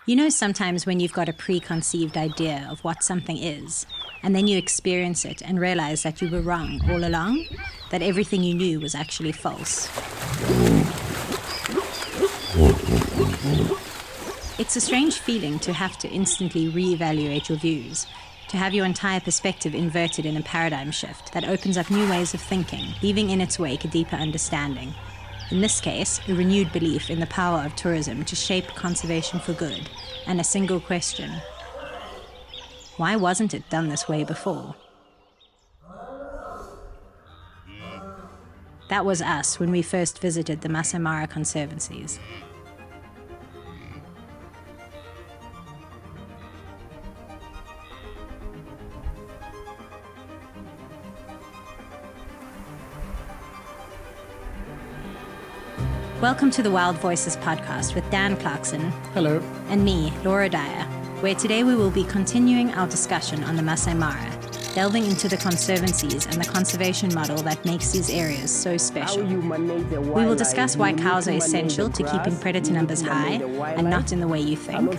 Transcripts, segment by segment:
You know, sometimes when you've got a preconceived idea of what something is, and then you experience it and realize that you were wrong all along, that everything you knew was actually false. It's a strange feeling to have to instantly reevaluate your views, to have your entire perspective inverted in a paradigm shift that opens up new ways of thinking, leaving in its wake a deeper understanding. In this case, a renewed belief in the power of tourism to shape conservation for good, and a single question: why wasn't it done this way before? That was us when we first visited the Maasai Mara Conservancies. Welcome to the Wild Voices podcast with Dan Clarkson. Hello. And me, Laura Dyer, where today we will be continuing our discussion on the Maasai Mara, delving into the Conservancies and the conservation model that makes these areas so special. We will discuss why cows are essential to keeping predator numbers high and not in the way you think,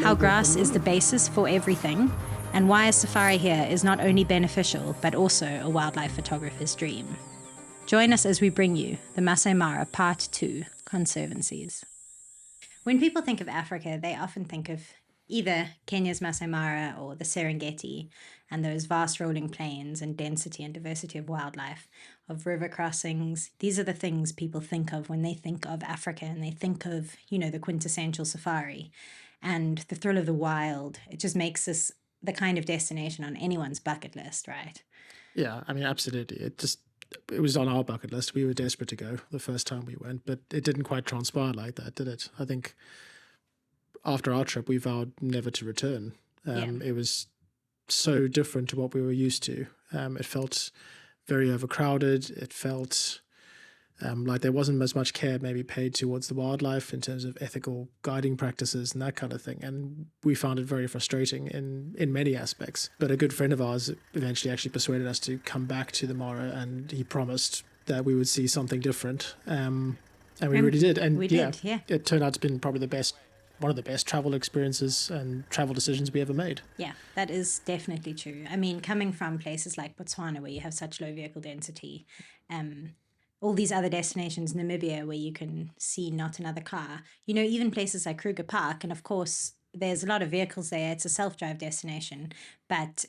how grass is the basis for everything, and why a safari here is not only beneficial but also a wildlife photographer's dream. Join us as we bring you the Maasai Mara Part 2, Conservancies. When people think of Africa, they often think of either Kenya's Maasai Mara or the Serengeti and those vast rolling plains and density and diversity of wildlife, of river crossings. These are the things people think of when they think of Africa, and they think of, the quintessential safari and the thrill of the wild. It just makes this the kind of destination on anyone's bucket list, right? Yeah, I mean, absolutely. It was on our bucket list. We were desperate to go the first time we went, but it didn't quite transpire like that, did it? I think after our trip, we vowed never to return. It was so different to what we were used to. It felt very overcrowded. It felt like there wasn't as much care maybe paid towards the wildlife in terms of ethical guiding practices and that kind of thing. And we found it very frustrating in many aspects. But a good friend of ours eventually actually persuaded us to come back to the Mara, and he promised that we would see something different. And we really did. And we did, yeah. It turned out to be probably one of the best travel experiences and travel decisions we ever made. Yeah, that is definitely true. I mean, coming from places like Botswana, where you have such low vehicle density, all these other destinations, Namibia, where you can see not another car, even places like Kruger Park. And of course, there's a lot of vehicles there. It's a self-drive destination, but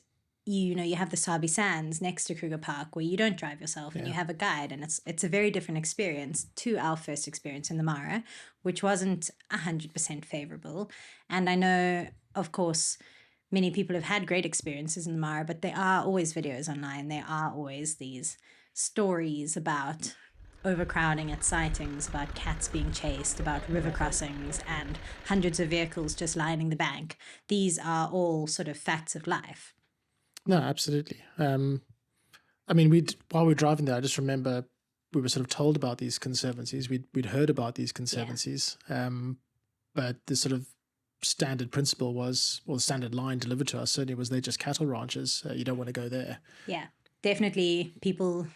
you have the Sabi Sands next to Kruger Park where you don't drive yourself and you have a guide, and it's a very different experience to our first experience in the Mara, which wasn't 100% favorable. And I know, of course, many people have had great experiences in the Mara, but there are always videos online. There are always these stories about overcrowding at sightings, about cats being chased, about river crossings, and hundreds of vehicles just lining the bank. These are all sort of facts of life. No, absolutely. I mean, while we were driving there, I just remember we were sort of told about these conservancies. We'd heard about these conservancies, but the sort of standard principle was, or standard line delivered to us certainly was, they're just cattle ranches. You don't want to go there. Yeah. Definitely people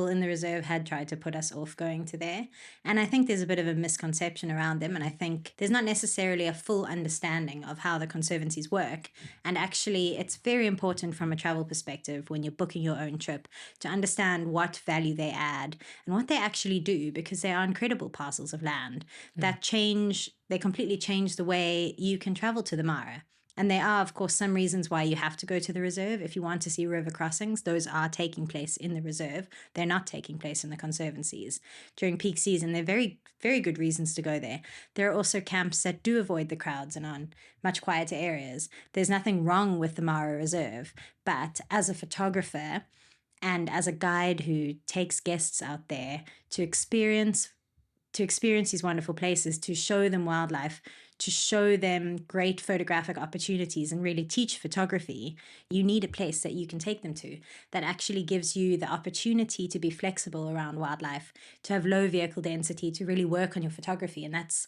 in the reserve had tried to put us off going to there. And I think there's a bit of a misconception around them. And I think there's not necessarily a full understanding of how the conservancies work. And actually, it's very important from a travel perspective when you're booking your own trip to understand what value they add and what they actually do, because they are incredible parcels of land that they completely change the way you can travel to the Mara. And there are, of course, some reasons why you have to go to the reserve. If you want to see river crossings, those are taking place in the reserve. They're not taking place in the conservancies. During peak season, they're very, very good reasons to go there. There are also camps that do avoid the crowds and on much quieter areas. There's nothing wrong with the Mara Reserve, but as a photographer and as a guide who takes guests out there to experience these wonderful places, to show them wildlife, to show them great photographic opportunities and really teach photography, you need a place that you can take them to that actually gives you the opportunity to be flexible around wildlife, to have low vehicle density, to really work on your photography. And that's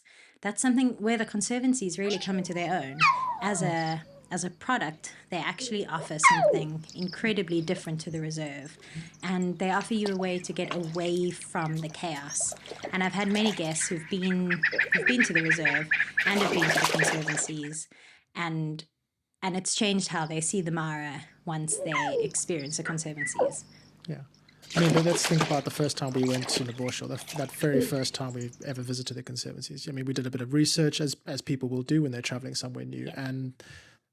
something where the conservancies really come into their own as a as a product, they actually offer something incredibly different to the reserve. And they offer you a way to get away from the chaos. And I've had many guests who've been to the reserve and have been to the conservancies, and it's changed how they see the Mara once they experience the conservancies. Yeah. I mean, but let's think about the first time we went to Naborshaw, that very first time we ever visited the Conservancies. I mean, we did a bit of research, as people will do when they're traveling somewhere new. Yeah. And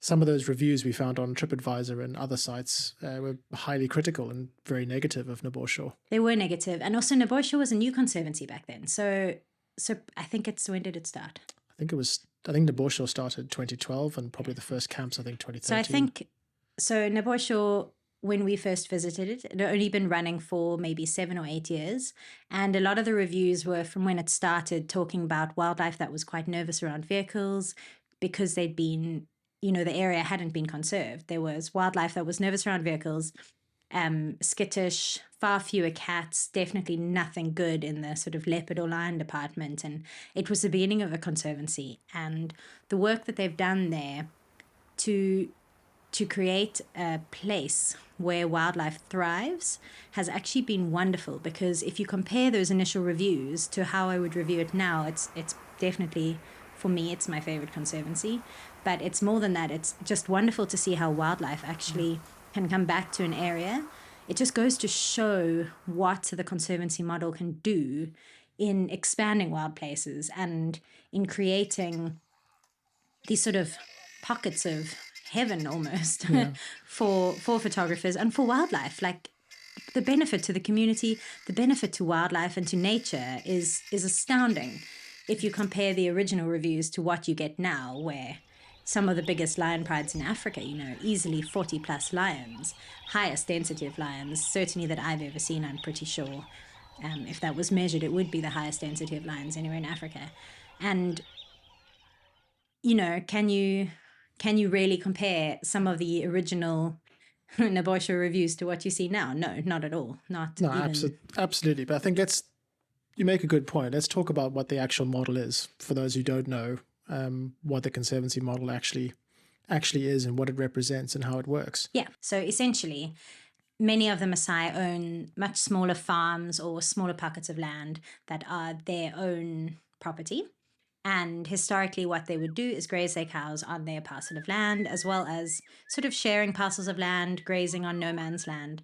some of those reviews we found on TripAdvisor and other sites were highly critical and very negative of Naborshaw. They were negative. And also Naborshaw was a new conservancy back then. So I think when did it start? I think Naborshaw started 2012 and probably the first camps, 2013. So Naborshaw, when we first visited it, had only been running for maybe 7 or 8 years. And a lot of the reviews were from when it started, talking about wildlife that was quite nervous around vehicles because they'd been, the area hadn't been conserved. There was wildlife that was nervous around vehicles, skittish, far fewer cats, definitely nothing good in the sort of leopard or lion department. And it was the beginning of a conservancy. And the work that they've done there to create a place where wildlife thrives has actually been wonderful, because if you compare those initial reviews to how I would review it now, it's definitely, for me, it's my favorite conservancy. But it's more than that. It's just wonderful to see how wildlife actually can come back to an area. It just goes to show what the Conservancy model can do in expanding wild places and in creating these sort of pockets of heaven almost for photographers and for wildlife. Like, the benefit to the community, the benefit to wildlife and to nature is astounding if you compare the original reviews to what you get now, where some of the biggest lion prides in Africa, easily 40 plus lions, highest density of lions, certainly that I've ever seen, I'm pretty sure. If that was measured, it would be the highest density of lions anywhere in Africa. And, can you really compare some of the original Naborshaw reviews to what you see now? No, not at all. Absolutely. But I think you make a good point. Let's talk about what the actual model is for those who don't know what the Conservancy model actually is and what it represents and how it works. Yeah. So essentially, many of the Maasai own much smaller farms or smaller pockets of land that are their own property. And historically, what they would do is graze their cows on their parcel of land, as well as sort of sharing parcels of land, grazing on no man's land.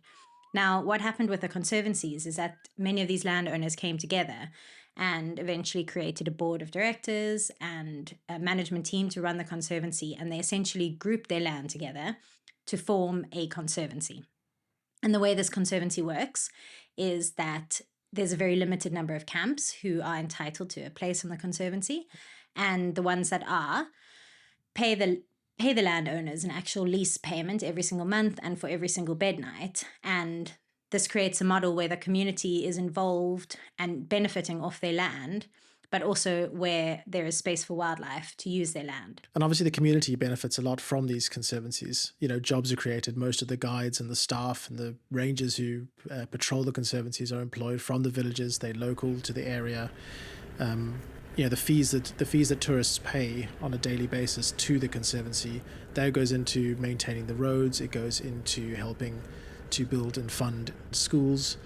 Now, what happened with the conservancies is that many of these landowners came together and eventually created a board of directors and a management team to run the conservancy. And they essentially grouped their land together to form a conservancy. And the way this conservancy works is that there's a very limited number of camps who are entitled to a place on the conservancy, and the ones that are pay the landowners an actual lease payment every single month and for every single bed night. And this creates a model where the community is involved and benefiting off their land, but also where there is space for wildlife to use their land. And obviously the community benefits a lot from these conservancies. Jobs are created. Most of the guides and the staff and the rangers who patrol the conservancies are employed from the villages. They're local to the area. The fees that tourists pay on a daily basis to the conservancy, that goes into maintaining the roads. It goes into helping to build and fund schools.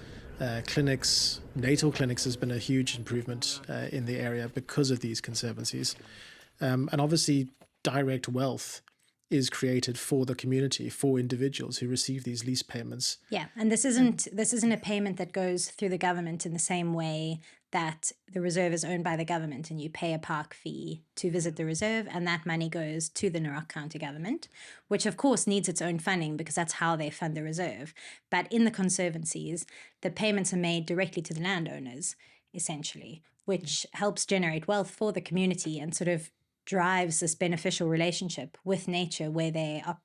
Clinics, natal clinics has been a huge improvement in the area because of these conservancies. And obviously direct wealth is created for the community, for individuals who receive these lease payments. Yeah, and this isn't a payment that goes through the government in the same way that the reserve is owned by the government and you pay a park fee to visit the reserve, and that money goes to the Narok County government, which of course needs its own funding because that's how they fund the reserve. But in the conservancies, the payments are made directly to the landowners, essentially, which helps generate wealth for the community and sort of drives this beneficial relationship with nature where they are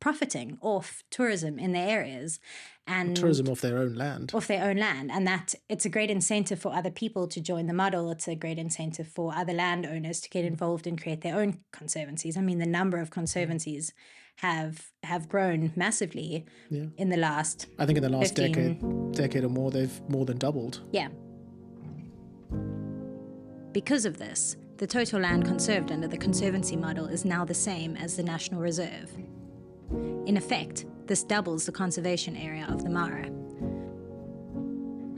profiting off tourism in their areas. And tourism off their own land. And that it's a great incentive for other people to join the model. It's a great incentive for other landowners to get involved and create their own conservancies. I mean, the number of conservancies have grown massively in the last, I think in the last decade or more, they've more than doubled. Yeah. Because of this, the total land conserved under the Conservancy model is now the same as the National Reserve. In effect, this doubles the conservation area of the Mara.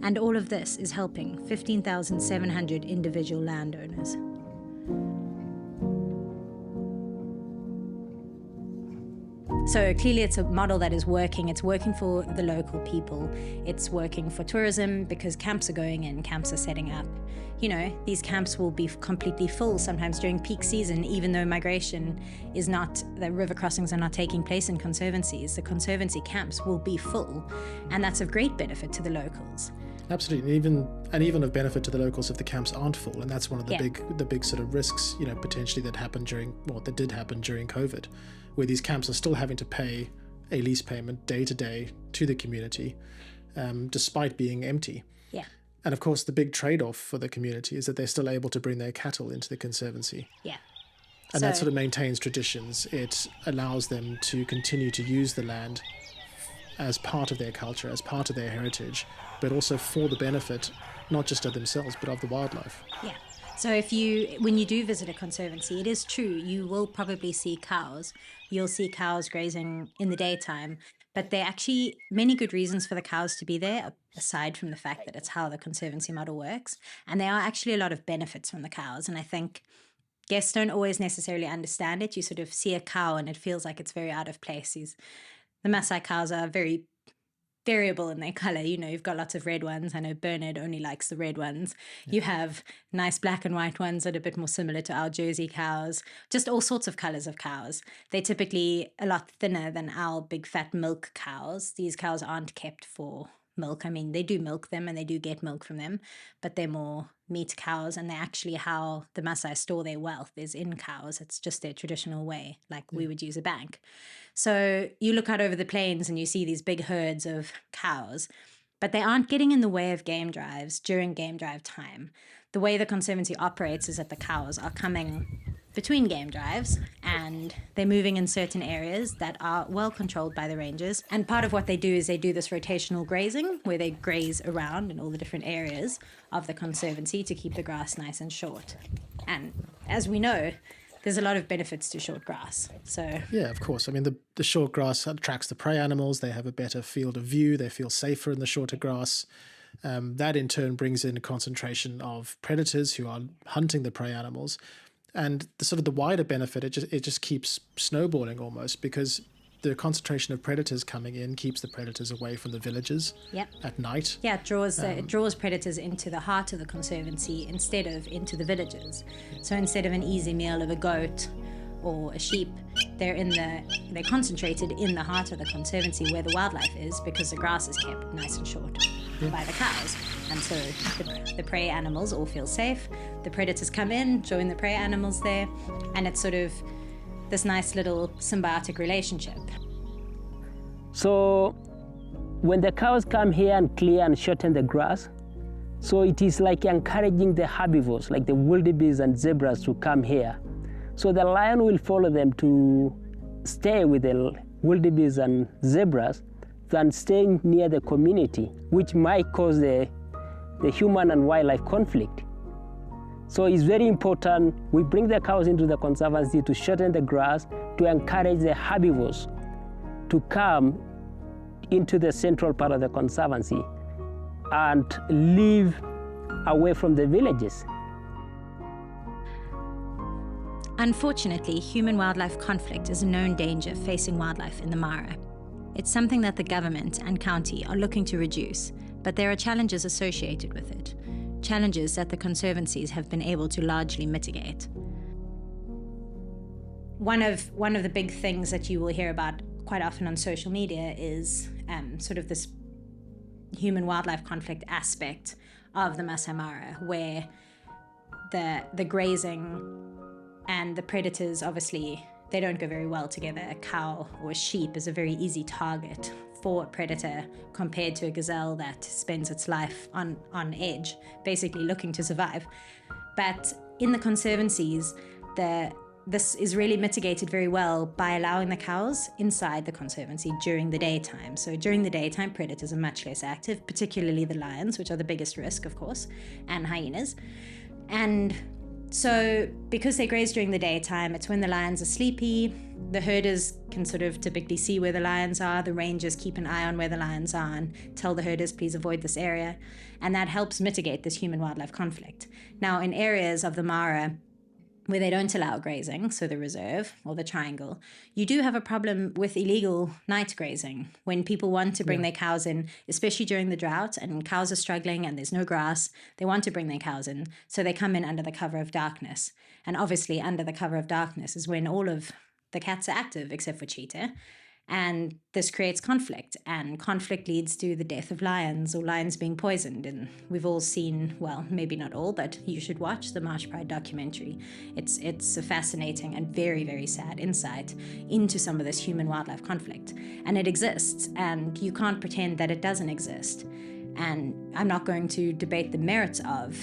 And all of this is helping 15,700 individual landowners. So clearly it's a model that is working. It's working for the local people. It's working for tourism because camps are going in, camps are setting up. You know, these camps will be completely full sometimes during peak season, even though migration is not, the river crossings are not taking place in conservancies. The conservancy camps will be full, and that's of great benefit to the locals. Absolutely, and even of benefit to the locals if the camps aren't full, and that's one of the big sort of risks, you know, potentially that did happen during COVID, where these camps are still having to pay a lease payment day to day to the community, despite being empty. Yeah. And of course, the big trade-off for the community is that they're still able to bring their cattle into the conservancy. Yeah. And that sort of maintains traditions. It allows them to continue to use the land as part of their culture, as part of their heritage, but also for the benefit, not just of themselves, but of the wildlife. Yeah. So when you do visit a conservancy, it is true, you will probably see cows. You'll see cows grazing in the daytime, but there are actually many good reasons for the cows to be there, aside from the fact that it's how the conservancy model works. And there are actually a lot of benefits from the cows. And I think guests don't always necessarily understand it. You sort of see a cow and it feels like it's very out of place. The Maasai cows are very variable in their color. You know, you've got lots of red ones. I know Bernard only likes the red ones. Yeah. You have nice black and white ones that are a bit more similar to our Jersey cows, just all sorts of colors of cows. They're typically a lot thinner than our big fat milk cows. These cows aren't kept for milk. I mean, they do milk them and they do get milk from them, but they're more meat cows, and they're actually how the Maasai store their wealth is in cows. It's just their traditional way, like we would use a bank. So you look out over the plains and you see these big herds of cows, but they aren't getting in the way of game drives during game drive time. The way the Conservancy operates is that the cows are coming between game drives and they're moving in certain areas that are well controlled by the rangers. And part of what they do is they do this rotational grazing where they graze around in all the different areas of the Conservancy to keep the grass nice and short. And as we know, there's a lot of benefits to short grass. So yeah, of course. I mean, the short grass attracts the prey animals. They have a better field of view. They feel safer in the shorter grass. That in turn brings in a concentration of predators who are hunting the prey animals. And the wider benefit, it just keeps snowballing almost, because the concentration of predators coming in keeps the predators away from the villages at night. Yeah, it draws predators into the heart of the Conservancy instead of into the villages. So instead of an easy meal of a goat or a sheep, they're concentrated in the heart of the Conservancy where the wildlife is, because the grass is kept nice and short by the cows. And so the prey animals all feel safe. The predators come in, join the prey animals there, and it's sort of this nice little symbiotic relationship. So when the cows come here and clear and shorten the grass, so it is like encouraging the herbivores, like the wildebeest and zebras, to come here. So the lion will follow them to stay with the wildebeest and zebras than staying near the community, which might cause the human and wildlife conflict. So it's very important we bring the cows into the Conservancy to shorten the grass, to encourage the herbivores to come into the central part of the Conservancy and live away from the villages. Unfortunately, human-wildlife conflict is a known danger facing wildlife in the Mara. It's something that the government and county are looking to reduce, but there are challenges associated with it, challenges that the conservancies have been able to largely mitigate. One of the big things that you will hear about quite often on social media is sort of this human-wildlife conflict aspect of the Maasai Mara, where the grazing and the predators, obviously, they don't go very well together. A cow or a sheep is a very easy target for a predator compared to a gazelle that spends its life on edge, basically looking to survive. But in the conservancies, this is really mitigated very well by allowing the cows inside the conservancy during the daytime. So during the daytime, predators are much less active, particularly the lions, which are the biggest risk, of course, and hyenas. And So because they graze during the daytime, it's when the lions are sleepy. The herders can sort of typically see where the lions are. The rangers keep an eye on where the lions are and tell the herders, please avoid this area. And that helps mitigate this human-wildlife conflict. Now, in areas of the Mara where they don't allow grazing, so the reserve or the triangle, you do have a problem with illegal night grazing. When people want to bring their cows in, especially during the drought, and cows are struggling and there's no grass, they want to bring their cows in, so they come in under the cover of darkness. And obviously under the cover of darkness is when all of the cats are active, except for cheetah. And this creates conflict, and conflict leads to the death of lions or lions being poisoned. And we've all seen, well, maybe not all, but you should watch the Marsh Pride documentary. It's a fascinating and very, very sad insight into some of this human-wildlife conflict. And it exists, and you can't pretend that it doesn't exist. And I'm not going to debate the merits of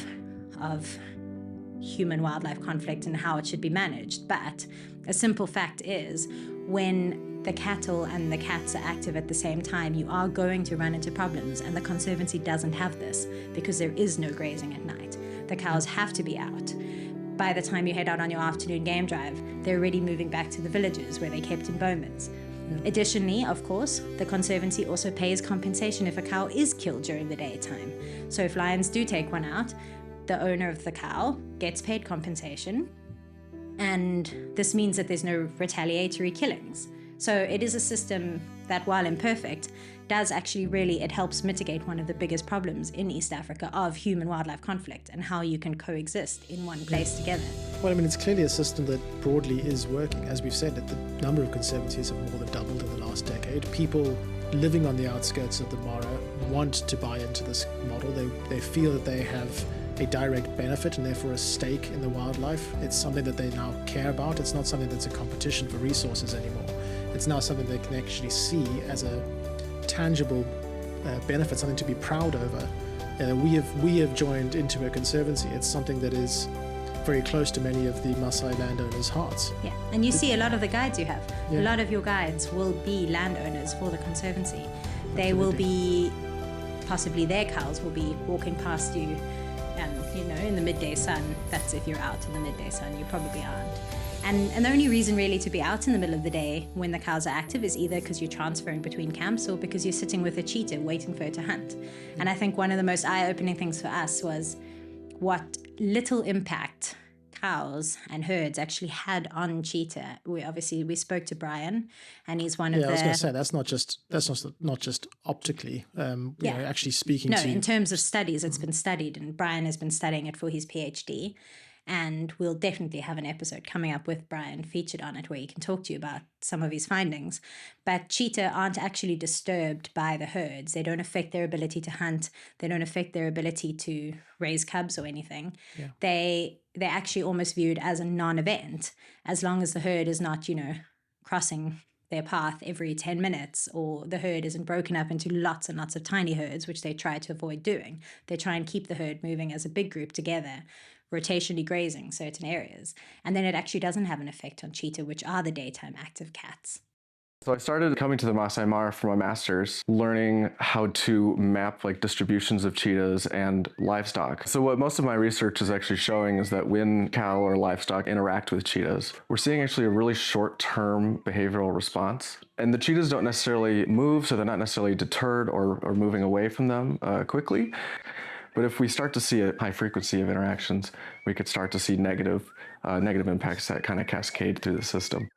human-wildlife conflict and how it should be managed, but a simple fact is, when the cattle and the cats are active at the same time, you are going to run into problems, and the Conservancy doesn't have this because there is no grazing at night. The cows have to be out. By the time you head out on your afternoon game drive, they're already moving back to the villages where they kept in bowmans. Additionally, of course, the Conservancy also pays compensation if a cow is killed during the daytime. So if lions do take one out, the owner of the cow gets paid compensation, and this means that there's no retaliatory killings. So it is a system that, while imperfect, does actually really, it helps mitigate one of the biggest problems in East Africa of human-wildlife conflict and how you can coexist in one place together. Well, I mean, it's clearly a system that broadly is working. As we've said, the number of conservancies have more than doubled in the last decade. People living on the outskirts of the Mara want to buy into this model. They feel that they have a direct benefit and therefore a stake in the wildlife. It's something that they now care about. It's not something that's a competition for resources anymore. It's now something they can actually see as a tangible benefit, something to be proud over. We have joined into a conservancy. It's something that is very close to many of the Maasai landowners' hearts. Yeah, and you see a lot of the guides you have. Yeah. A lot of your guides will be landowners for the Conservancy. They will be, possibly their cows will be walking past you, in the midday sun. That's if you're out in the midday sun, you probably aren't. And the only reason really to be out in the middle of the day when the cows are active is either because you're transferring between camps or because you're sitting with a cheetah waiting for it to hunt. And I think one of the most eye-opening things for us was what little impact cows and herds actually had on cheetah. We spoke to Brian, and he's one of the... I was going to say, that's not just optically, actually speaking to... No, in terms of studies, it's been studied, and Brian has been studying it for his PhD. And we'll definitely have an episode coming up with Brian featured on it where he can talk to you about some of his findings. But cheetah aren't actually disturbed by the herds. They don't affect their ability to hunt. They don't affect their ability to raise cubs or anything. Yeah. They're actually almost viewed as a non-event as long as the herd is not, crossing their path every 10 minutes, or the herd isn't broken up into lots and lots of tiny herds, which they try to avoid doing. They try and keep the herd moving as a big group together, rotationally grazing certain areas. And then it actually doesn't have an effect on cheetah, which are the daytime active cats. So I started coming to the Maasai Mara for my master's, learning how to map distributions of cheetahs and livestock. So what most of my research is actually showing is that when cow or livestock interact with cheetahs, we're seeing actually a really short-term behavioral response. And the cheetahs don't necessarily move, so they're not necessarily deterred or moving away from them quickly. But if we start to see a high frequency of interactions, we could start to see negative impacts that kind of cascade through the system.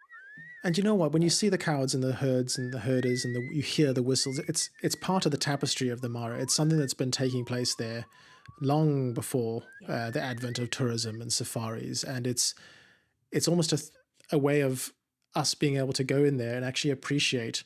And you know what? When you see the cows and the herds and the herders and you hear the whistles, it's part of the tapestry of the Mara. It's something that's been taking place there long before the advent of tourism and safaris. And it's almost a way of us being able to go in there and actually appreciate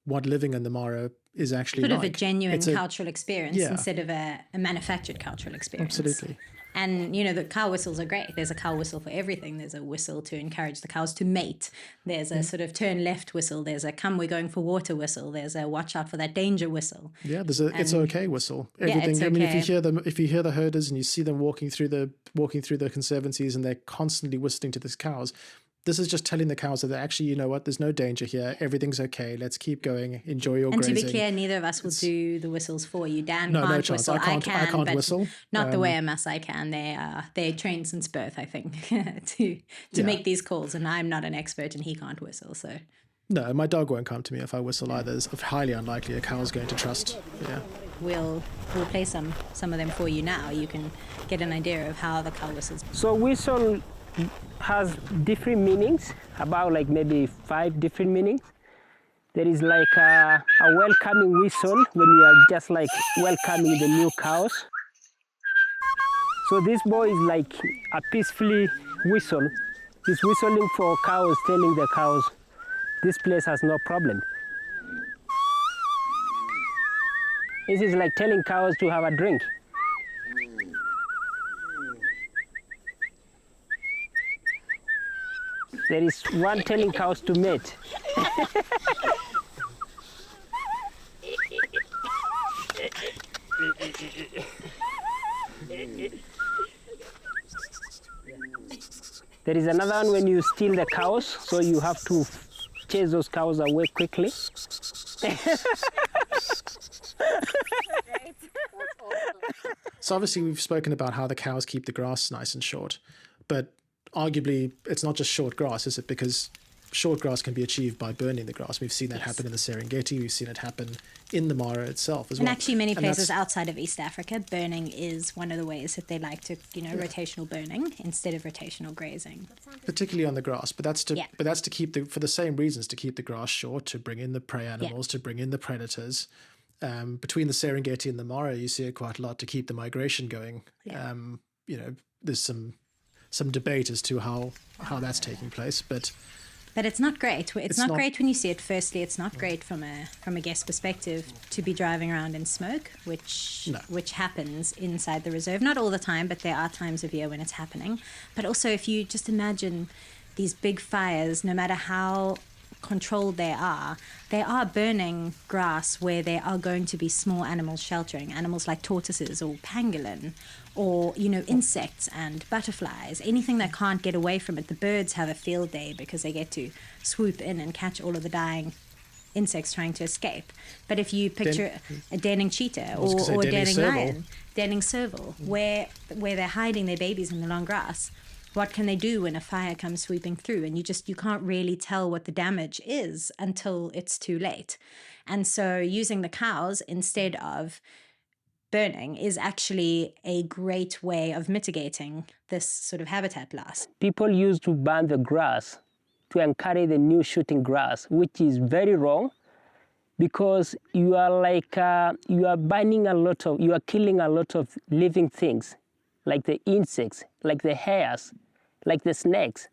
what living in the Mara is actually sort like. Of a genuine cultural experience instead of a manufactured cultural experience. Absolutely. And, the cow whistles are great. There's a cow whistle for everything. There's a whistle to encourage the cows to mate. There's a sort of turn left whistle. There's a come, we're going for water whistle. There's a watch out for that danger whistle. Yeah, there's a it's okay whistle. Everything. It's okay. I mean, if you hear the herders and you see them walking through the conservancies and they're constantly whistling to the cows, this is just telling the cows that actually, you know what, there's no danger here. Everything's okay. Let's keep going. Enjoy your grazing. And to be clear, neither of us will do the whistles for you. Dan No, can't no chance. whistle. I can't but whistle. Not the way a Maasai can. They're trained since birth, I think, to make these calls. And I'm not an expert, and he can't whistle. So no, my dog won't come to me if I whistle either. It's highly unlikely a cow's going to trust. Yeah. We'll play some of them for you now. You can get an idea of how the cow whistles. So whistle has different meanings, about like maybe 5 different meanings. There is like a welcoming whistle when you are just like welcoming the new cows. So this boy is like a peacefully whistle. He's whistling for cows, telling the cows this place has no problem. This is like telling cows to have a drink. There is one telling cows to mate. There is another one when you steal the cows, so you have to chase those cows away quickly. So obviously we've spoken about how the cows keep the grass nice and short, but arguably it's not just short grass, is it? Because short grass can be achieved by burning the grass. We've seen that happen in the Serengeti. We've seen it happen in the Mara itself as well. And actually many places outside of East Africa, burning is one of the ways that they like to, rotational burning instead of rotational grazing. Particularly on the grass, but that's to keep for the same reasons, to keep the grass short, to bring in the prey animals, to bring in the predators. Between the Serengeti and the Mara, you see it quite a lot to keep the migration going. Yeah. There's some debate as to how that's taking place, but it's not great. It's not great when you see it. Firstly, it's not great from a guest perspective to be driving around in smoke, which happens inside the reserve. Not all the time, but there are times of year when it's happening. But also, if you just imagine these big fires, no matter how controlled they are burning grass where there are going to be small animals sheltering, animals like tortoises or pangolin, or insects and butterflies, anything that can't get away from it. The birds have a field day because they get to swoop in and catch all of the dying insects trying to escape. But if you picture a denning cheetah or a denning lion, denning serval, where they're hiding their babies in the long grass, what can they do when a fire comes sweeping through? And you can't really tell what the damage is until it's too late. And so using the cows instead of burning is actually a great way of mitigating this sort of habitat loss. People used to burn the grass to encourage the new shooting grass, which is very wrong, because you are killing a lot of living things, like the insects, like the hares, like the snakes.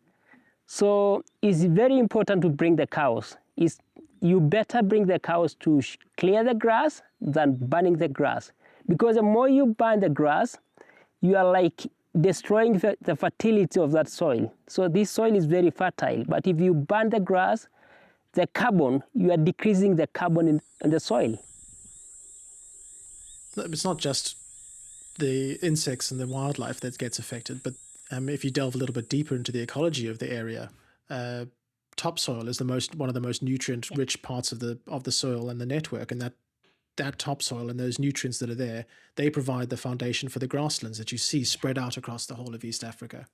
So it's very important to bring the cows. You better bring the cows to clear the grass than burning the grass. Because the more you burn the grass, you are like destroying the fertility of that soil. So this soil is very fertile, but if you burn the grass, the carbon, you are decreasing the carbon in the soil. It's not just the insects and the wildlife that gets affected, but if you delve a little bit deeper into the ecology of the area, topsoil is one of the most nutrient-rich parts of the soil and the network, and that topsoil and those nutrients that are there, they provide the foundation for the grasslands that you see spread out across the whole of East Africa.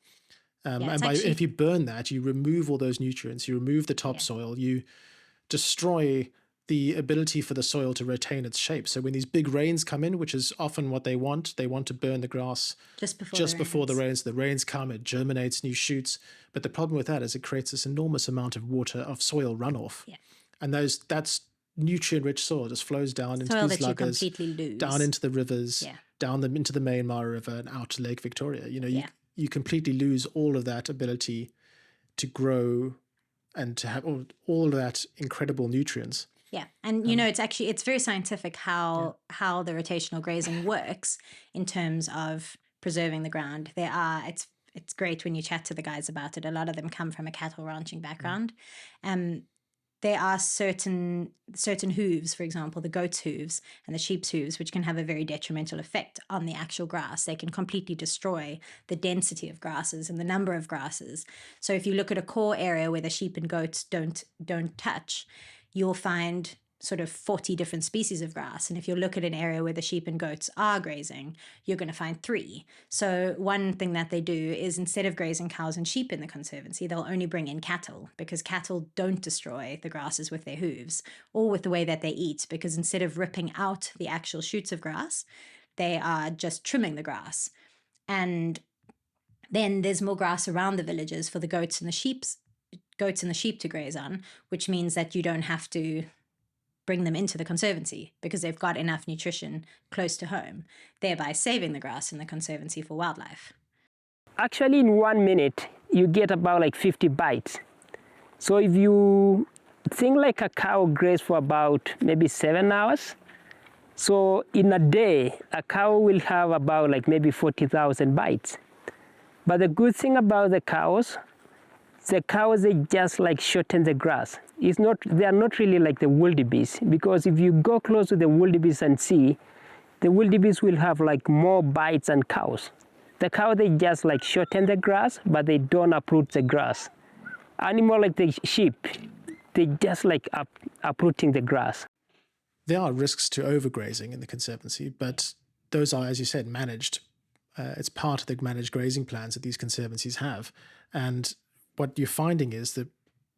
If you burn that, you remove all those nutrients, you remove the topsoil, you destroy the ability for the soil to retain its shape. So when these big rains come in, which is often what they want to burn the grass just before the rains. The rains come, it germinates new shoots. But the problem with that is it creates this enormous amount of water, of soil runoff. Yeah. And that's nutrient-rich soil just flows down into these luggers, down into the rivers, down into the main Mara River and out to Lake Victoria. You completely lose all of that ability to grow and to have all of that incredible nutrients. Yeah, and it's very scientific how the rotational grazing works in terms of preserving the ground. It's great when you chat to the guys about it. A lot of them come from a cattle ranching background. there are certain hooves, for example, the goat's hooves and the sheep's hooves, which can have a very detrimental effect on the actual grass. They can completely destroy the density of grasses and the number of grasses. So if you look at a core area where the sheep and goats don't touch, you'll find sort of 40 different species of grass. And if you look at an area where the sheep and goats are grazing, you're going to find 3. So one thing that they do is, instead of grazing cows and sheep in the Conservancy, they'll only bring in cattle, because cattle don't destroy the grasses with their hooves or with the way that they eat, because instead of ripping out the actual shoots of grass, they are just trimming the grass. And then there's more grass around the villages for the goats and the sheep to graze on, which means that you don't have to bring them into the Conservancy because they've got enough nutrition close to home, thereby saving the grass in the Conservancy for wildlife. Actually, in 1 minute, you get about like 50 bites. So if you think like a cow grazes for about maybe 7 hours, so in a day, a cow will have about like maybe 40,000 bites. But the good thing about the cows, they just like shorten the grass. They are not really like the wildebeest, because if you go close to the wildebeest and see, the wildebeest will have like more bites than cows. The cow, they just like shorten the grass, but they don't uproot the grass. Animal like the sheep, they just like uprooting the grass. There are risks to overgrazing in the Conservancy, but those are, as you said, managed. It's part of the managed grazing plans that these conservancies have. And what you're finding is that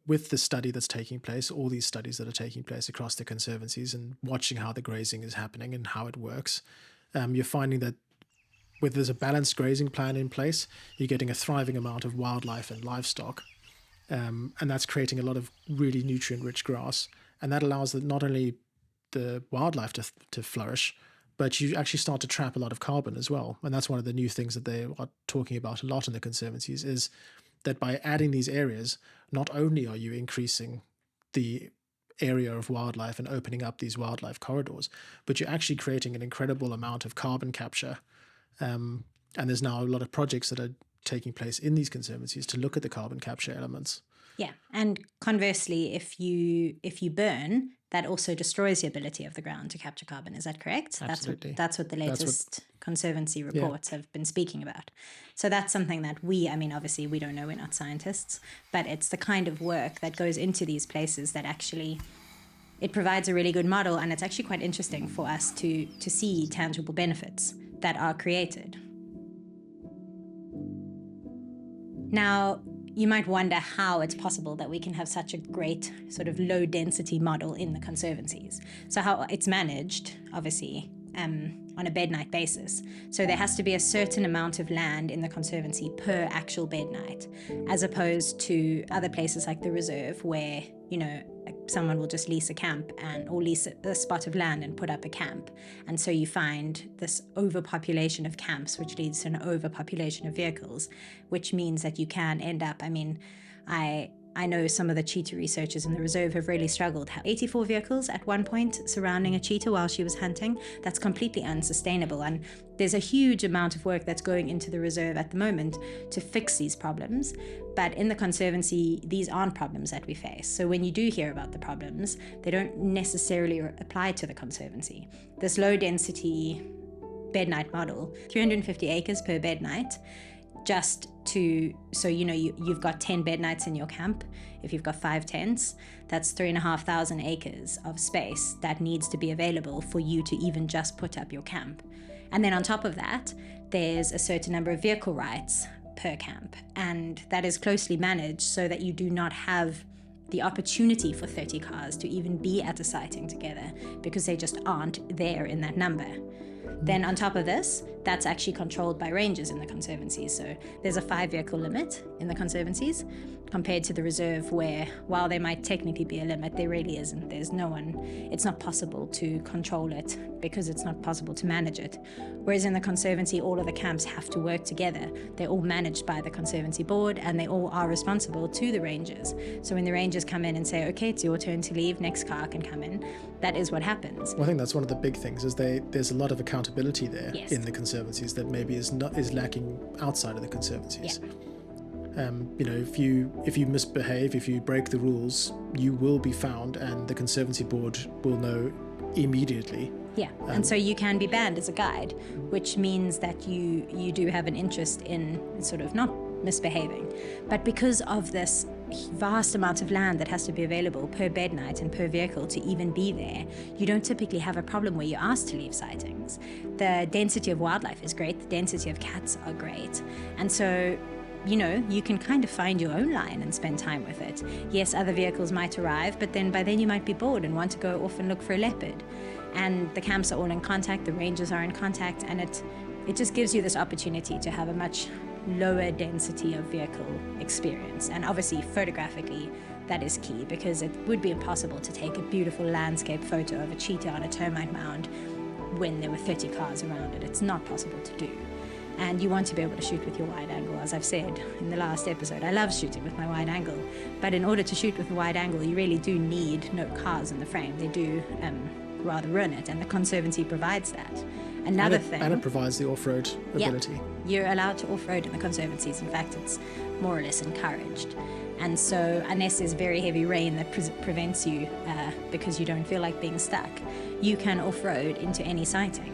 with the study that's taking place, all these studies that are taking place across the conservancies, and watching how the grazing is happening and how it works, you're finding that where there's a balanced grazing plan in place, you're getting a thriving amount of wildlife and livestock. And that's creating a lot of really nutrient-rich grass. And that allows not only the wildlife to flourish, but you actually start to trap a lot of carbon as well. And that's one of the new things that they are talking about a lot in the conservancies, is that by adding these areas, not only are you increasing the area of wildlife and opening up these wildlife corridors, but you're actually creating an incredible amount of carbon capture. And there's now a lot of projects that are taking place in these conservancies to look at the carbon capture elements. Yeah, and conversely, if you burn, that also destroys the ability of the ground to capture carbon. Is that correct? Absolutely. That's what the latest Conservancy reports have been speaking about. So that's something that obviously we don't know, we're not scientists, but it's the kind of work that goes into these places that actually, it provides a really good model, and it's actually quite interesting for us to see tangible benefits that are created. Now, you might wonder how it's possible that we can have such a great sort of low density model in the conservancies. So how it's managed, obviously, on a bednight basis. So there has to be a certain amount of land in the Conservancy per actual bednight, as opposed to other places like the reserve where, someone will just lease a camp or lease a spot of land and put up a camp. And so you find this overpopulation of camps, which leads to an overpopulation of vehicles, which means that you can end up, I know some of the cheetah researchers in the reserve have really struggled. 84 vehicles at one point surrounding a cheetah while she was hunting. That's completely unsustainable. And there's a huge amount of work that's going into the reserve at the moment to fix these problems. But in the Conservancy, these aren't problems that we face. So when you do hear about the problems, they don't necessarily apply to the Conservancy. This low density bednight model, 350 acres per bednight, you've got 10 bednights in your camp. If you've got 5 tents, that's 3,500 acres of space that needs to be available for you to even just put up your camp. And then on top of that, there's a certain number of vehicle rights per camp, and that is closely managed so that you do not have the opportunity for 30 cars to even be at a sighting together, because they just aren't there in that number. Then on top of this, that's actually controlled by rangers in the Conservancies. So there's a 5-vehicle limit in the Conservancies, compared to the reserve where, while there might technically be a limit, there really isn't. There's no one, it's not possible to control it because it's not possible to manage it. Whereas in the Conservancy, all of the camps have to work together. They're all managed by the Conservancy board, and they all are responsible to the rangers. So when the rangers come in and say, okay, it's your turn to leave, next car can come in, that is what happens. Well, I think that's one of the big things, is there's a lot of accountability there Yes. in the conservancies that maybe is lacking outside of the conservancies. Yeah. If you misbehave, if you break the rules, you will be found, and the Conservancy Board will know immediately. Yeah, and so you can be banned as a guide, which means that you do have an interest in sort of not misbehaving. But because of this vast amount of land that has to be available per bed night and per vehicle to even be there, you don't typically have a problem where you're asked to leave sightings. The density of wildlife is great, the density of cats are great, and so you can kind of find your own lion and spend time with it. Yes, other vehicles might arrive, but then by then you might be bored and want to go off and look for a leopard. And the camps are all in contact, the rangers are in contact, and it just gives you this opportunity to have a much lower density of vehicle experience. And obviously, photographically, that is key, because it would be impossible to take a beautiful landscape photo of a cheetah on a termite mound when there were 30 cars around it. It's not possible to do. And you want to be able to shoot with your wide angle, as I've said in the last episode. I love shooting with my wide angle, but in order to shoot with a wide angle, you really do need no cars in the frame. They do rather ruin it, and the Conservancy provides that. Another thing... And it provides the off-road ability. Yeah, you're allowed to off-road in the Conservancies. In fact, it's more or less encouraged. And so unless there's very heavy rain that prevents you because you don't feel like being stuck, you can off-road into any sighting.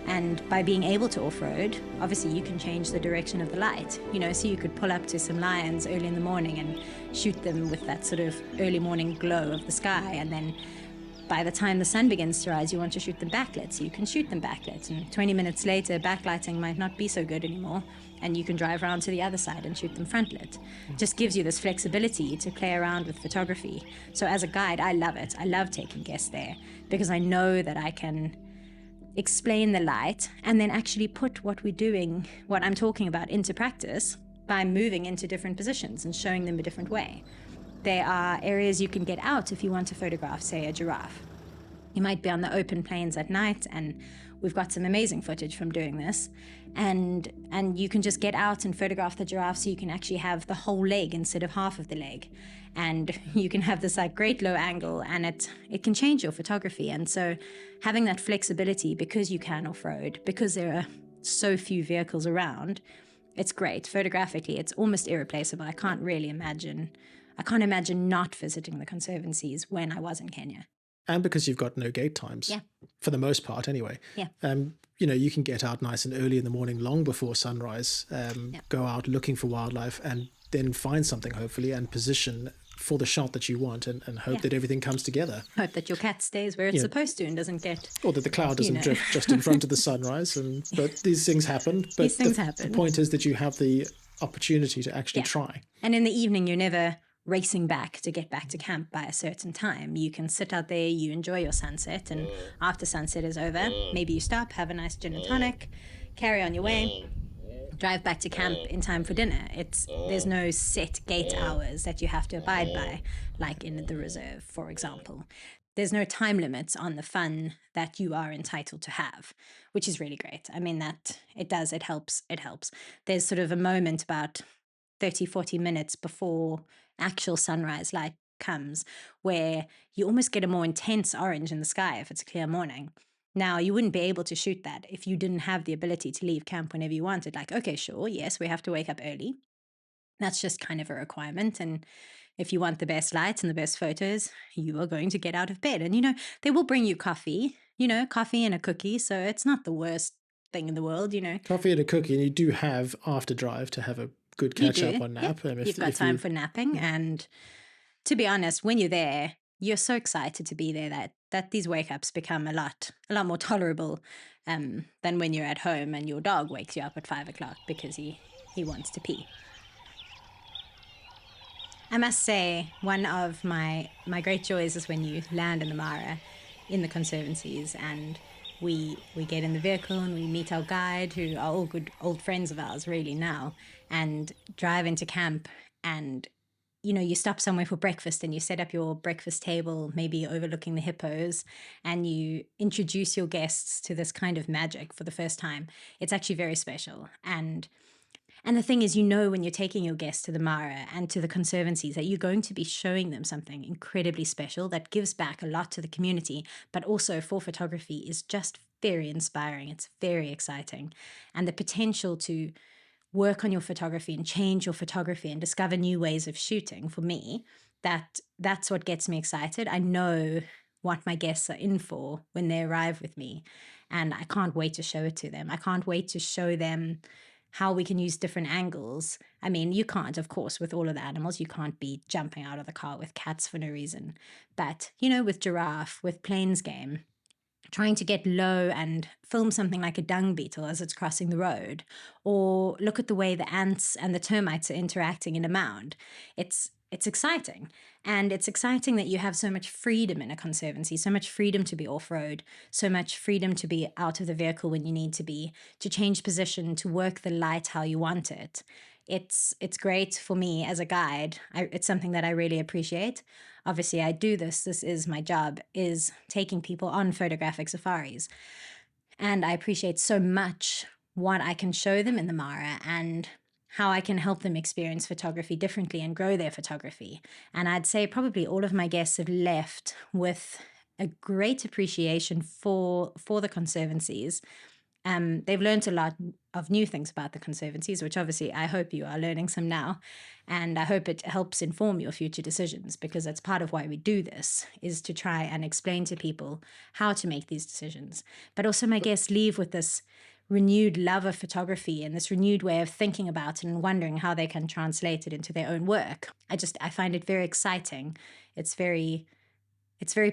And by being able to off-road, obviously you can change the direction of the light. So you could pull up to some lions early in the morning and shoot them with that sort of early morning glow of the sky, and then by the time the sun begins to rise, you want to shoot them backlit, so you can shoot them backlit. And 20 minutes later, backlighting might not be so good anymore, and you can drive around to the other side and shoot them frontlit. It just gives you this flexibility to play around with photography. So as a guide, I love it. I love taking guests there, because I know that I can explain the light and then actually put what I'm talking about into practice by moving into different positions and showing them a different way. There are areas you can get out if you want to photograph, say, a giraffe. You might be on the open plains at night, and we've got some amazing footage from doing this. And you can just get out and photograph the giraffe, so you can actually have the whole leg instead of half of the leg. And you can have this great low angle, and it can change your photography. And so having that flexibility, because you can off-road, because there are so few vehicles around, it's great. Photographically, it's almost irreplaceable. I can't imagine not visiting the Conservancies when I was in Kenya. And because you've got no gate times, for the most part anyway. Yeah. You can get out nice and early in the morning, long before sunrise, go out looking for wildlife, and then find something, hopefully, and position for the shot that you want, and hope that everything comes together. Hope that your cat stays where it's supposed to and doesn't get... Or that the cloud doesn't drift just in front of the sunrise. But these things happen. But these things happen. The point is that you have the opportunity to actually try. And in the evening, you're never racing back to get back to camp by a certain time. You can sit out there, you enjoy your sunset, and after sunset is over, maybe you stop, have a nice gin and tonic, carry on your way, drive back to camp in time for dinner. There's no set gate hours that you have to abide by, like in the reserve, for example. There's no time limits on the fun that you are entitled to have, which is really great. I mean, that it helps. There's sort of a moment about 30, 40 minutes before actual sunrise light comes where you almost get a more intense orange in the sky if it's a clear morning. Now, you wouldn't be able to shoot that if you didn't have the ability to leave camp whenever you wanted. Like, okay, sure, yes, we have to wake up early. That's just kind of a requirement. And if you want the best lights and the best photos, you are going to get out of bed. And, they will bring you coffee and a cookie. So it's not the worst thing in the world, Coffee and a cookie, and you do have after drive to have a good catch up on nap. Yep. You've got time for napping. And to be honest, when you're there, you're so excited to be there that these wake ups become a lot more tolerable than when you're at home and your dog wakes you up at 5 o'clock because he wants to pee. I must say, one of my great joys is when you land in the Mara in the Conservancies, and we get in the vehicle and we meet our guide, who are all good old friends of ours really now, and drive into camp, and you stop somewhere for breakfast and you set up your breakfast table, maybe overlooking the hippos, and you introduce your guests to this kind of magic for the first time. It's actually very special. And the thing is, when you're taking your guests to the Mara and to the Conservancies, that you're going to be showing them something incredibly special that gives back a lot to the community, but also for photography is just very inspiring. It's very exciting. And the potential to work on your photography and change your photography and discover new ways of shooting, for me, that's what gets me excited. I know what my guests are in for when they arrive with me, and I can't wait to show it to them. I can't wait to show them how we can use different angles. I mean, you can't, of course, with all of the animals, you can't be jumping out of the car with cats for no reason. But, with giraffe, with plains game, trying to get low and film something like a dung beetle as it's crossing the road, or look at the way the ants and the termites are interacting in a mound. It's exciting. And it's exciting that you have so much freedom in a conservancy, so much freedom to be off-road, so much freedom to be out of the vehicle when you need to be, to change position, to work the light how you want it. It's great for me as a guide. It's something that I really appreciate. Obviously, I do this. This is my job, is taking people on photographic safaris. And I appreciate so much what I can show them in the Mara and how I can help them experience photography differently and grow their photography. And I'd say probably all of my guests have left with a great appreciation for the conservancies. They've learned a lot of new things about the conservancies, which obviously I hope you are learning some now. And I hope it helps inform your future decisions, because that's part of why we do this, is to try and explain to people how to make these decisions. But also my guests leave with this renewed love of photography and this renewed way of thinking about it and wondering how they can translate it into their own work. I find it very exciting. It's very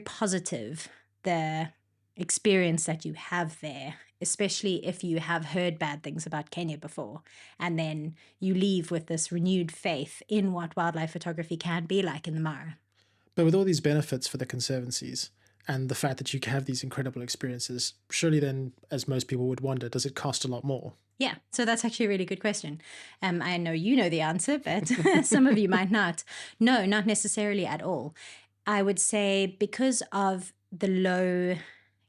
positive, the experience that you have there, especially if you have heard bad things about Kenya before, and then you leave with this renewed faith in what wildlife photography can be like in the Mara. But with all these benefits for the conservancies and the fact that you can have these incredible experiences, surely then, as most people would wonder, does it cost a lot more? Yeah, so that's actually a really good question. I know you know the answer, but some of you might not. No, not necessarily at all. I would say because of the low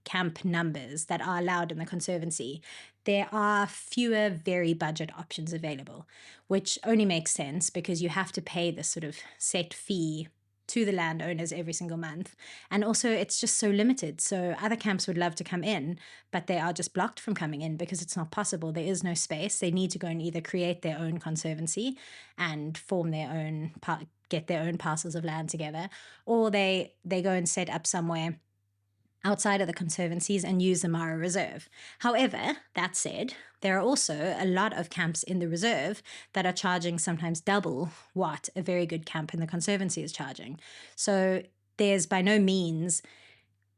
camp numbers that are allowed in the Conservancy, there are fewer very budget options available, which only makes sense because you have to pay this sort of set fee to the landowners every single month. And also it's just so limited. So other camps would love to come in, but they are just blocked from coming in because it's not possible. There is no space. They need to go and either create their own conservancy and form their own, get their own parcels of land together, or they go and set up somewhere outside of the conservancies and use the Mara Reserve. However, that said, there are also a lot of camps in the reserve that are charging sometimes double what a very good camp in the conservancy is charging. So there's by no means,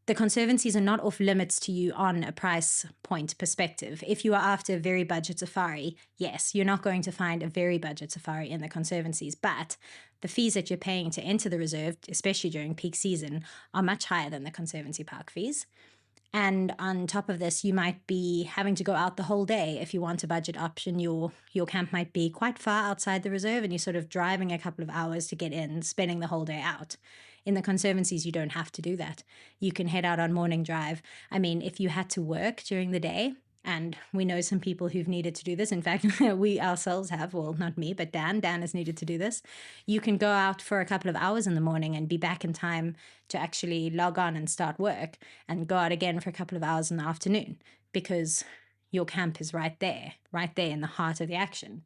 the conservancies are not off limits to you on a price point perspective. If you are after a very budget safari, yes, you're not going to find a very budget safari in the conservancies, but the fees that you're paying to enter the reserve, especially during peak season, are much higher than the conservancy park fees. And on top of this, you might be having to go out the whole day. If you want a budget option, your camp might be quite far outside the reserve and you're sort of driving a couple of hours to get in, spending the whole day out. In the conservancies, you don't have to do that. You can head out on morning drive. I mean, if you had to work during the day, and we know some people who've needed to do this. In fact, we ourselves have, well, not me, but Dan has needed to do this. You can go out for a couple of hours in the morning and be back in time to actually log on and start work, and go out again for a couple of hours in the afternoon because your camp is right there in the heart of the action.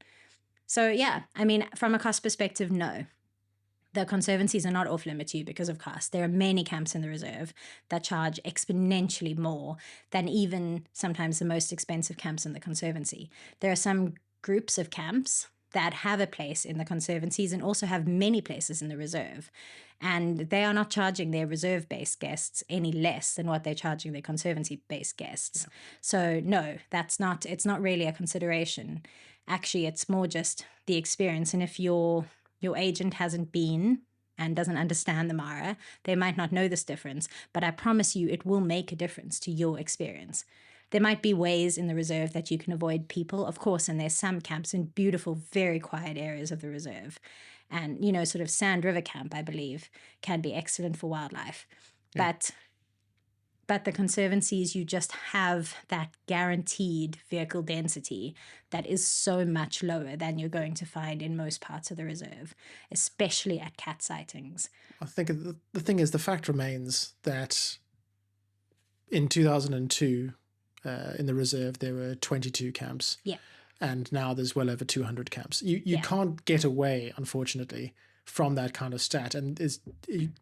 So yeah, I mean, from a cost perspective, no. The conservancies are not off limit to you because of cost. There are many camps in the reserve that charge exponentially more than even sometimes the most expensive camps in the conservancy. There are some groups of camps that have a place in the conservancies and also have many places in the reserve. And they are not charging their reserve-based guests any less than what they're charging their conservancy-based guests. Yeah. So no, it's not really a consideration. Actually, it's more just the experience. And if your agent hasn't been and doesn't understand the Mara, they might not know this difference, but I promise you it will make a difference to your experience. There might be ways in the reserve that you can avoid people, of course, and there's some camps in beautiful, very quiet areas of the reserve. And, sort of Sand River Camp, I believe, can be excellent for wildlife. Yeah. But the conservancies, you just have that guaranteed vehicle density that is so much lower than you're going to find in most parts of the reserve, especially at cat sightings. I think the thing is, the fact remains that in 2002, in the reserve, there were 22 camps. Yeah. and now there's well over 200 camps. You can't get away, unfortunately, from that kind of stat. And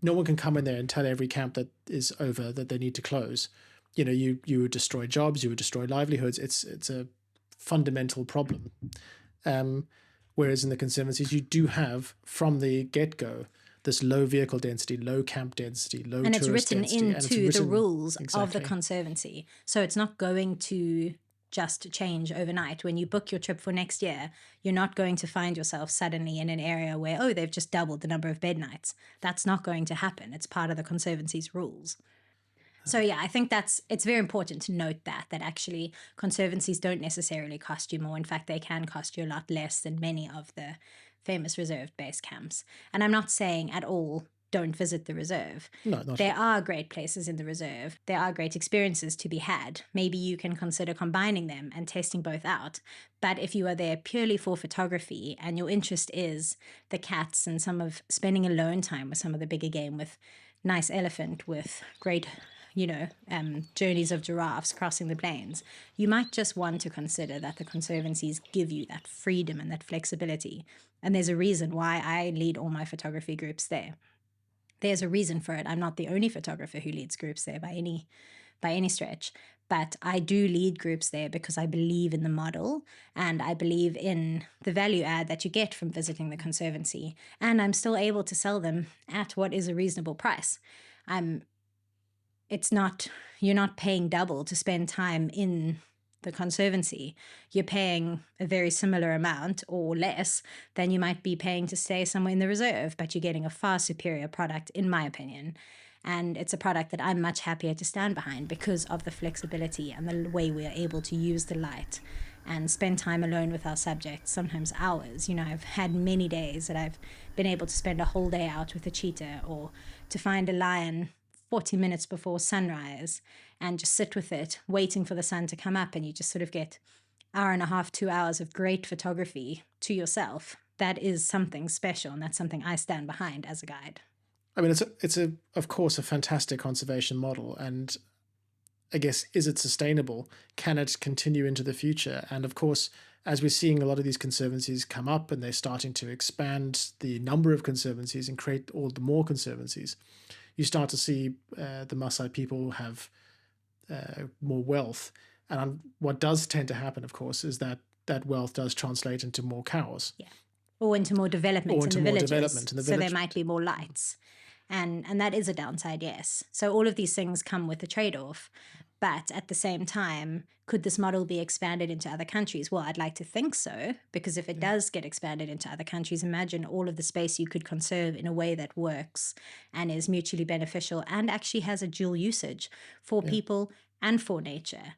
no one can come in there and tell every camp that is over that they need to close. You know, you would destroy jobs, you would destroy livelihoods. It's a fundamental problem. Whereas in the conservancies, you do have, from the get-go, this low vehicle density, low camp density, low and tourist density. And it's written into the rules of the exactly. Conservancy. So it's not going to just change overnight. When you book your trip for next year, you're not going to find yourself suddenly in an area where, oh, they've just doubled the number of Bednights. That's not going to happen. It's part of the Conservancy's rules. So yeah, I think it's very important to note that actually conservancies don't necessarily cost you more. In fact, they can cost you a lot less than many of the famous reserve base camps. And I'm not saying at all don't visit the reserve. No, not there are great places in the reserve. There are great experiences to be had. Maybe you can consider combining them and testing both out. But if you are there purely for photography and your interest is the cats and some of spending alone time with some of the bigger game, with nice elephant, with great journeys of giraffes crossing the plains, you might just want to consider that the conservancies give you that freedom and that flexibility. And there's a reason why I lead all my photography groups there. There's a reason for it. I'm not the only photographer who leads groups there by any stretch, but I do lead groups there because I believe in the model and I believe in the value add that you get from visiting the conservancy. And I'm still able to sell them at what is a reasonable price. You're not paying double to spend time in the conservancy. You're paying a very similar amount or less than you might be paying to stay somewhere in the reserve, but you're getting a far superior product, in my opinion. And it's a product that I'm much happier to stand behind because of the flexibility and the way we are able to use the light and spend time alone with our subjects, sometimes hours. You know, I've had many days that I've been able to spend a whole day out with a cheetah or to find a lion 40 minutes before sunrise and just sit with it, waiting for the sun to come up, and you just sort of get hour and a half, 2 hours of great photography to yourself. That is something special, and that's something I stand behind as a guide. I mean, it's of course a fantastic conservation model, and I guess, is it sustainable? Can it continue into the future? And of course, as we're seeing a lot of these conservancies come up and they're starting to expand the number of conservancies and create all the more conservancies, you start to see the Maasai people have more wealth. And what does tend to happen, of course, is that wealth does translate into more cows. Yeah. Or into more development in the villages. Development in the village. So there might be more lights. And that is a downside, yes. So all of these things come with a trade-off. But at the same time, could this model be expanded into other countries? Well, I'd like to think so, because if it does get expanded into other countries, imagine all of the space you could conserve in a way that works and is mutually beneficial and actually has a dual usage for people and for nature.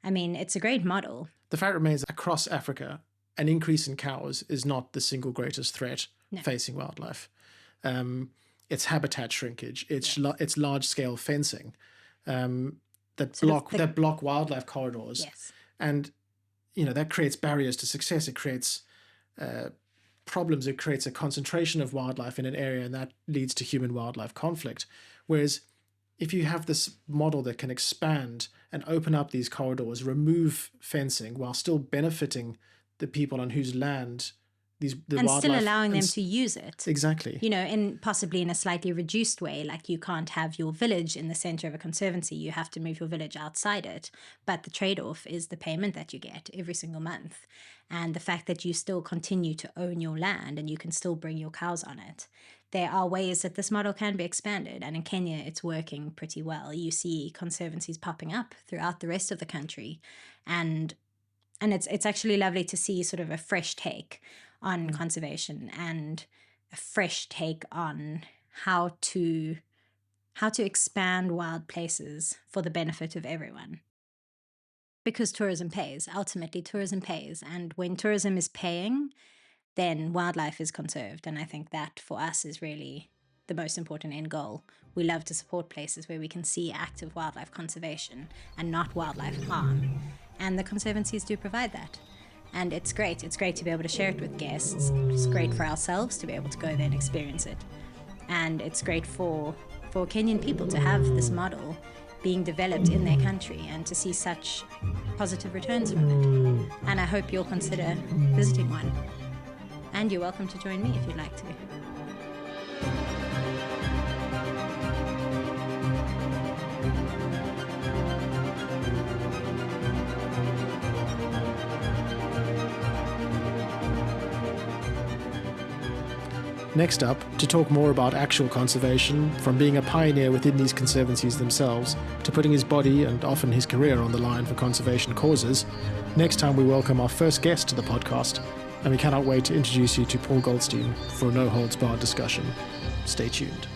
I mean, it's a great model. The fact remains, across Africa, an increase in cows is not the single greatest threat facing wildlife. It's habitat shrinkage. It's large-scale fencing. That block wildlife corridors, and that creates barriers to success. It creates problems. It creates a concentration of wildlife in an area, and that leads to human-wildlife conflict. Whereas, if you have this model that can expand and open up these corridors, remove fencing while still benefiting the people on whose land the and wildlife, still allowing them to use it. Exactly. Possibly in a slightly reduced way. Like, you can't have your village in the center of a conservancy. You have to move your village outside it. But the trade-off is the payment that you get every single month. And the fact that you still continue to own your land and you can still bring your cows on it. There are ways that this model can be expanded. And in Kenya, it's working pretty well. You see conservancies popping up throughout the rest of the country. And it's actually lovely to see sort of a fresh take on conservation and a fresh take on how to expand wild places for the benefit of everyone. Because tourism pays. Ultimately, tourism pays. And when tourism is paying, then wildlife is conserved. And I think that for us is really the most important end goal. We love to support places where we can see active wildlife conservation and not wildlife harm. And the conservancies do provide that. And it's great. It's great to be able to share it with guests. It's great for ourselves to be able to go there and experience it. And it's great for Kenyan people to have this model being developed in their country and to see such positive returns from it. And I hope you'll consider visiting one. And you're welcome to join me if you'd like to. Next up, to talk more about actual conservation, from being a pioneer within these conservancies themselves, to putting his body and often his career on the line for conservation causes, next time we welcome our first guest to the podcast, and we cannot wait to introduce you to Paul Goldstein for a no-holds-barred discussion. Stay tuned.